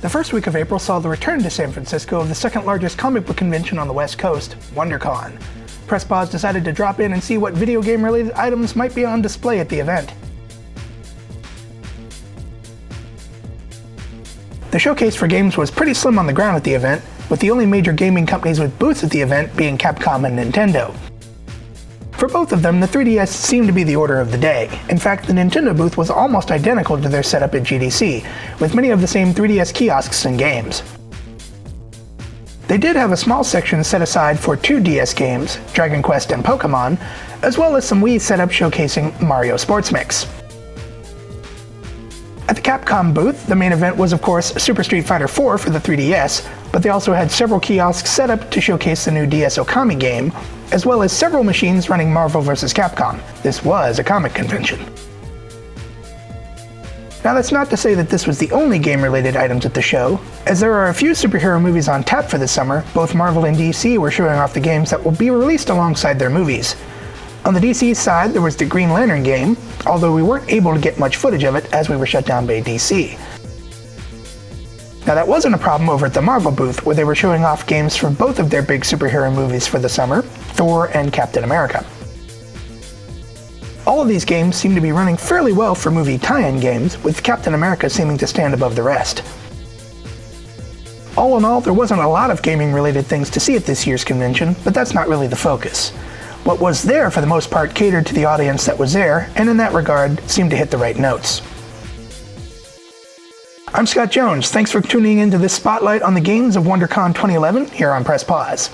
The first week of April saw the return to San Francisco of the second largest comic book convention on the West Coast, Wondercon. Press Pause decided to drop in and see what video game related items might be on display at the event. The showcase for games was pretty slim on the ground at the event, with the only major gaming companies with booths at the event being Capcom and Nintendo. For both of them, the 3DS seemed to be the order of the day. In fact, the Nintendo booth was almost identical to their setup at GDC, with many of the same 3DS kiosks and games. They did have a small section set aside for two DS games, Dragon Quest and Pokémon, as well as some Wii setup showcasing Mario Sports Mix. At the Capcom booth, the main event was of course Super Street Fighter 4 for the 3DS, but they also had several kiosks set up to showcase the new DS Okami game, as well as several machines running Marvel vs. Capcom. This was a comic convention. Now that's not to say that this was the only game-related items at the show, as there are a few superhero movies on tap for this summer. Both Marvel and DC were showing off the games that will be released alongside their movies. On the DC side, there was the Green Lantern game, although we weren't able to get much footage of it as we were shut down by DC. Now that wasn't a problem over at the Marvel booth, where they were showing off games for both of their big superhero movies for the summer, Thor and Captain America. All of these games seem to be running fairly well for movie tie-in games, with Captain America seeming to stand above the rest. All in all, there wasn't a lot of gaming-related things to see at this year's convention, but that's not really the focus. What was there, for the most part, catered to the audience that was there, and in that regard, seemed to hit the right notes. I'm Scott Jones. Thanks for tuning into this spotlight on the games of WonderCon 2011 here on Press Pause.